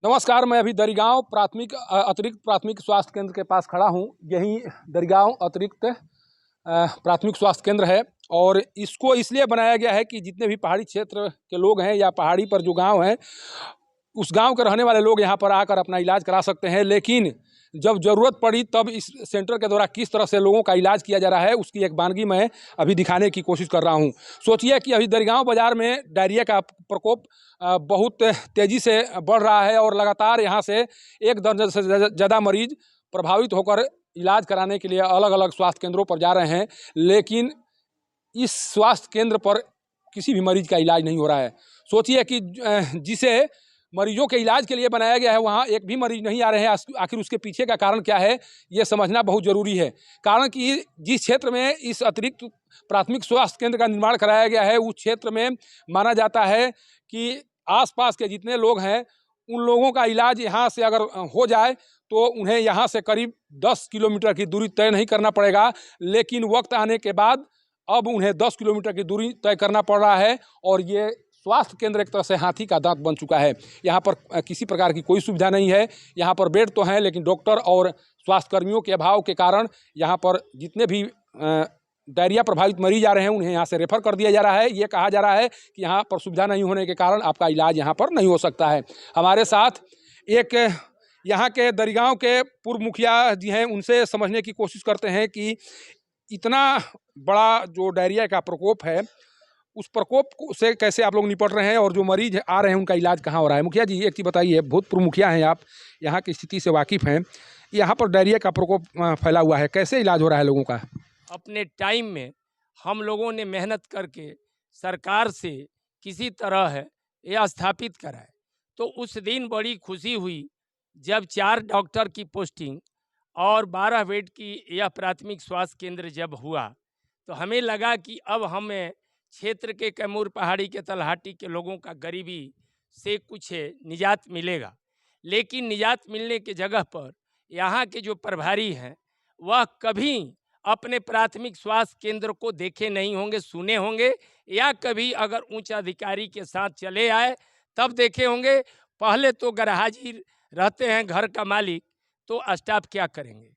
नमस्कार। मैं अभी दरिगांव अतिरिक्त प्राथमिक स्वास्थ्य केंद्र के पास खड़ा हूं। यही दरिगांव अतिरिक्त प्राथमिक स्वास्थ्य केंद्र है और इसको इसलिए बनाया गया है कि जितने भी पहाड़ी क्षेत्र के लोग हैं या पहाड़ी पर जो गांव हैं, उस गांव के रहने वाले लोग यहां पर आकर अपना इलाज करा सकते हैं। लेकिन जब ज़रूरत पड़ी तब इस सेंटर के द्वारा किस तरह से लोगों का इलाज किया जा रहा है, उसकी एक वानगी मैं अभी दिखाने की कोशिश कर रहा हूं। सोचिए कि अभी दरिगांव बाज़ार में डायरिया का प्रकोप बहुत तेज़ी से बढ़ रहा है और लगातार यहाँ से 1 दर्जन से ज़्यादा मरीज प्रभावित होकर इलाज कराने के लिए अलग अलग स्वास्थ्य केंद्रों पर जा रहे हैं। लेकिन इस स्वास्थ्य केंद्र पर किसी भी मरीज का इलाज नहीं हो रहा है। सोचिए कि जिसे मरीजों के इलाज के लिए बनाया गया है, वहाँ एक भी मरीज नहीं आ रहे हैं। आखिर उसके पीछे का कारण क्या है, ये समझना बहुत ज़रूरी है। कारण कि जिस क्षेत्र में इस अतिरिक्त प्राथमिक स्वास्थ्य केंद्र का निर्माण कराया गया है, उस क्षेत्र में माना जाता है कि आसपास के जितने लोग हैं, उन लोगों का इलाज यहाँ से अगर हो जाए तो उन्हें यहाँ से करीब 10 किलोमीटर की दूरी तय नहीं करना पड़ेगा। लेकिन वक्त आने के बाद अब उन्हें 10 किलोमीटर की दूरी तय करना पड़ रहा है और ये स्वास्थ्य केंद्र एक तरह से हाथी का दांत बन चुका है। यहाँ पर किसी प्रकार की कोई सुविधा नहीं है। यहाँ पर बेड तो हैं, लेकिन डॉक्टर और स्वास्थ्य कर्मियों के अभाव के कारण यहाँ पर जितने भी डायरिया प्रभावित मरीज आ रहे हैं, उन्हें यहाँ से रेफर कर दिया जा रहा है। ये कहा जा रहा है कि यहाँ पर सुविधा नहीं होने के कारण आपका इलाज यहाँ पर नहीं हो सकता है। हमारे साथ एक यहाँ के दरिगांव के पूर्व मुखिया जी हैं, उनसे समझने की कोशिश करते हैं कि इतना बड़ा जो डायरिया का प्रकोप है, उस प्रकोप से कैसे आप लोग निपट रहे हैं और जो मरीज आ रहे हैं उनका इलाज कहाँ हो रहा है। मुखिया जी, एक चीज़ बताइए, भूतपूर्व मुखिया हैं आप, यहाँ की स्थिति से वाकिफ़ हैं। यहाँ पर डायरिया का प्रकोप फैला हुआ है, कैसे इलाज हो रहा है लोगों का? अपने टाइम में हम लोगों ने मेहनत करके सरकार से किसी तरह यह स्थापित कराए, तो उस दिन बड़ी खुशी हुई जब 4 डॉक्टर की पोस्टिंग और 12 बेड की यह प्राथमिक स्वास्थ्य केंद्र जब हुआ, तो हमें लगा कि अब हमें क्षेत्र के कैमूर पहाड़ी के तलहाटी के लोगों का गरीबी से कुछ निजात मिलेगा। लेकिन निजात मिलने के जगह पर यहाँ के जो प्रभारी हैं, वह कभी अपने प्राथमिक स्वास्थ्य केंद्र को देखे नहीं होंगे, सुने होंगे, या कभी अगर उच्च अधिकारी के साथ चले आए तब देखे होंगे। पहले तो गरहाजी रहते हैं घर का मालिक, तो स्टाफ क्या करेंगे?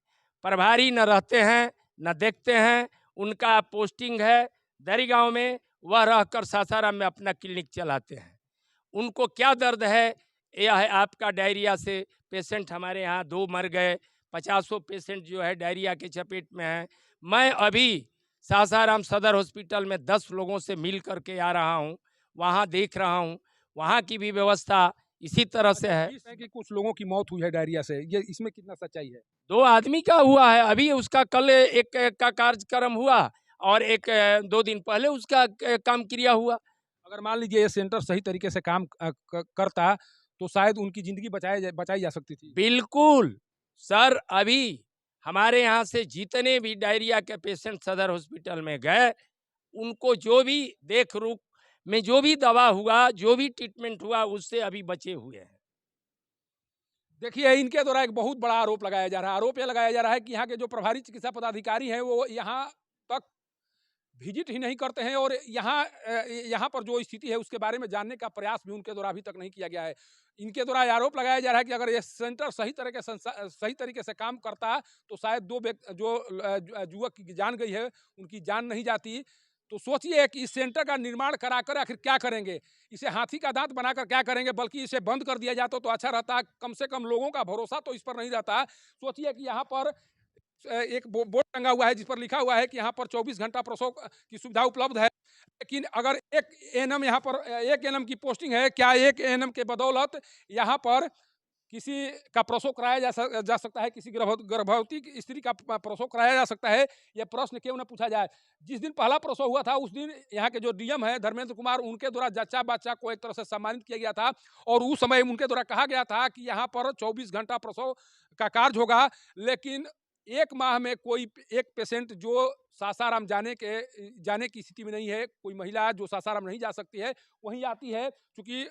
प्रभारी न रहते हैं न देखते हैं। उनका पोस्टिंग है दरिगांव में, वह रहकर सासाराम में अपना क्लिनिक चलाते हैं। उनको क्या दर्द है? यह है आपका डायरिया से पेशेंट हमारे यहाँ 2 मर गए, 50 पेशेंट जो है डायरिया के चपेट में हैं। मैं अभी सासाराम सदर हॉस्पिटल में 10 लोगों से मिल करके आ रहा हूँ, वहाँ देख रहा हूँ, वहाँ की भी व्यवस्था इसी तरह से है। कि कुछ लोगों की मौत हुई है डायरिया से, ये इसमें कितना सच्चाई है? 2 आदमी का हुआ है, अभी उसका कल एक का कार्यक्रम हुआ और एक 2 दिन पहले उसका काम क्रिया हुआ। अगर मान लीजिए ये सेंटर सही तरीके से काम करता तो शायद उनकी ज़िंदगी बचाई जा सकती थी। बिल्कुल सर, अभी हमारे यहाँ से जितने भी डायरिया के पेशेंट सदर हॉस्पिटल में गए, उनको जो भी देख रेख में जो भी दवा हुआ, जो भी ट्रीटमेंट हुआ, उससे अभी बचे हुए हैं। देखिए, इनके द्वारा एक बहुत बड़ा आरोप लगाया जा रहा है। आरोप यह लगाया जा रहा है कि यहाँ के जो प्रभारी चिकित्सा पदाधिकारी हैं, वो यहाँ तक विजिट ही नहीं करते हैं और यहाँ पर जो स्थिति है उसके बारे में जानने का प्रयास भी उनके द्वारा अभी तक नहीं किया गया है। इनके द्वारा आरोप लगाया जा रहा है कि अगर ये सेंटर सही तरीके से काम करता तो शायद 2 युवक की जान गई है, उनकी जान नहीं जाती। तो सोचिए कि इस सेंटर का निर्माण कराकर आखिर क्या करेंगे? इसे हाथी का दांत बनाकर क्या करेंगे? बल्कि इसे बंद कर दिया जाता तो अच्छा रहता। कम से कम लोगों का भरोसा तो इस पर नहीं रहता। सोचिए कि यहाँ पर एक बोर्ड टंगा हुआ है जिस पर लिखा हुआ है कि यहाँ पर 24 घंटा प्रसव की सुविधा उपलब्ध है। लेकिन अगर एक एएनएम यहाँ पर एक एएनएम की पोस्टिंग है, क्या एक एएनएम के बदौलत यहाँ पर किसी का प्रसव कराया जा सकता है? किसी गर्भवती स्त्री का प्रसव कराया जा सकता है? यह प्रश्न क्यों न पूछा जाए। जिस दिन पहला प्रसव हुआ था, उस दिन यहाँ के जो डीएम है धर्मेंद्र कुमार, उनके द्वारा जच्चा बच्चा को एक तरह से सम्मानित किया गया था और उस समय उनके द्वारा कहा गया था कि यहाँ पर 24 घंटा प्रसव का कार्य होगा। लेकिन 1 माह में कोई एक पेशेंट जो सासाराम जाने की स्थिति में नहीं है, कोई महिला जो सासाराम नहीं जा सकती है, वहीं आती है, चूँकि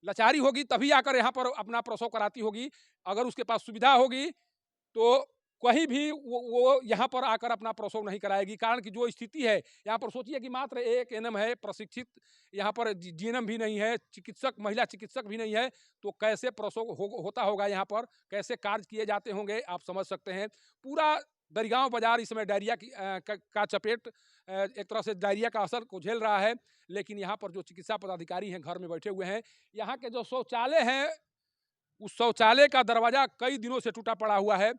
लाचारी होगी तभी आकर यहाँ पर अपना प्रसव कराती होगी। अगर उसके पास सुविधा होगी तो कहीं भी वो यहाँ पर आकर अपना प्रसव नहीं कराएगी। कारण कि जो स्थिति है यहाँ पर, सोचिए कि मात्र एक एएनएम है, प्रशिक्षित यहाँ पर जीएनएम भी नहीं है, चिकित्सक, महिला चिकित्सक भी नहीं है, तो कैसे प्रसव होता होगा यहाँ पर, कैसे कार्य किए जाते होंगे, आप समझ सकते हैं। पूरा दरिगांव बाजार इस समय डायरिया का चपेट, एक तरह से डायरिया का असर को झेल रहा है। लेकिन यहाँ पर जो चिकित्सा पदाधिकारी हैं घर में बैठे हुए हैं, यहाँ के जो शौचालय हैं, उस शौचालय का दरवाजा कई दिनों से टूटा पड़ा हुआ है।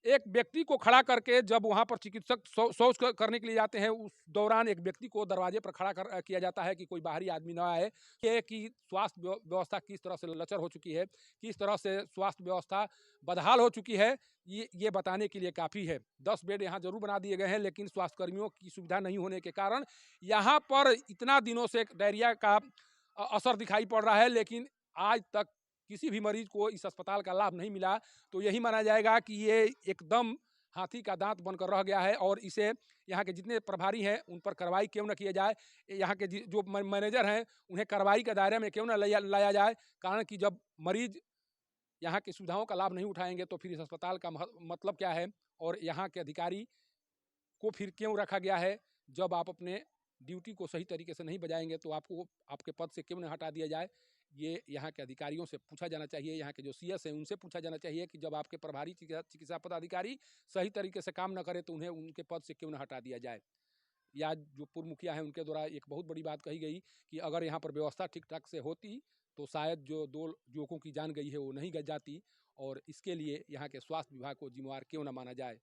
एक व्यक्ति को खड़ा करके जब वहाँ पर चिकित्सक शौच करने के लिए जाते हैं, उस दौरान एक व्यक्ति को दरवाजे पर खड़ा किया जाता है कि कोई बाहरी आदमी ना आए। ये कि स्वास्थ्य व्यवस्था किस तरह से लचर हो चुकी है, किस तरह से स्वास्थ्य व्यवस्था बदहाल हो चुकी है, ये बताने के लिए काफ़ी है। 10 बेड यहाँ जरूर बना दिए गए हैं, लेकिन स्वास्थ्यकर्मियों की सुविधा नहीं होने के कारण यहाँ पर इतना दिनों से डायरिया का असर दिखाई पड़ रहा है, लेकिन आज तक किसी भी मरीज को इस अस्पताल का लाभ नहीं मिला। तो यही माना जाएगा कि ये एकदम हाथी का दांत बनकर रह गया है, और इसे यहाँ के जितने प्रभारी हैं उन पर कार्रवाई क्यों न किया जाए, यहाँ के जो मैनेजर हैं उन्हें कार्रवाई के दायरे में क्यों न लाया जाए। कारण कि जब मरीज यहाँ की सुविधाओं का लाभ नहीं उठाएंगे तो फिर इस अस्पताल का मतलब क्या है, और यहाँ के अधिकारी को फिर क्यों रखा गया है। जब आप अपने ड्यूटी को सही तरीके से नहीं बजाएंगे तो आपको आपके पद से क्यों न हटा दिया जाए, ये यहाँ के अधिकारियों से पूछा जाना चाहिए। यहाँ के जो सीएस हैं उनसे पूछा जाना चाहिए कि जब आपके प्रभारी चिकित्सा पदाधिकारी सही तरीके से काम न करें तो उन्हें उनके पद से क्यों न हटा दिया जाए। या जो पूर्व मुखिया हैं उनके द्वारा एक बहुत बड़ी बात कही गई कि अगर यहाँ पर व्यवस्था ठीक ठाक से होती तो शायद जो 2 युवकों की जान गई है वो नहीं जाती, और इसके लिए यहाँ के स्वास्थ्य विभाग को जिम्मेवार क्यों न माना जाए।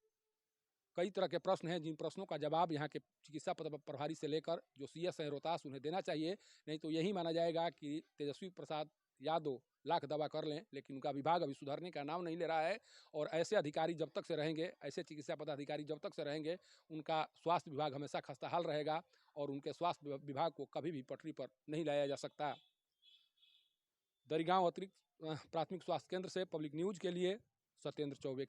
कई तरह के प्रश्न हैं, जिन प्रश्नों का जवाब यहाँ के चिकित्सा प्रभारी से लेकर जो सीएस हैं रोहतास उन्हें देना चाहिए। नहीं तो यही माना जाएगा कि तेजस्वी प्रसाद यादव लाख दावा कर लें, लेकिन उनका विभाग अभी सुधरने का नाम नहीं ले रहा है। और ऐसे अधिकारी जब तक से रहेंगे, ऐसे चिकित्सा पदाधिकारी जब तक से रहेंगे, उनका स्वास्थ्य विभाग हमेशा खस्ताहाल रहेगा, और उनके स्वास्थ्य विभाग को कभी भी पटरी पर नहीं लाया जा सकता। दरिगांव अतिरिक्त प्राथमिक स्वास्थ्य केंद्र से पब्लिक न्यूज के लिए सत्येंद्र चौबे।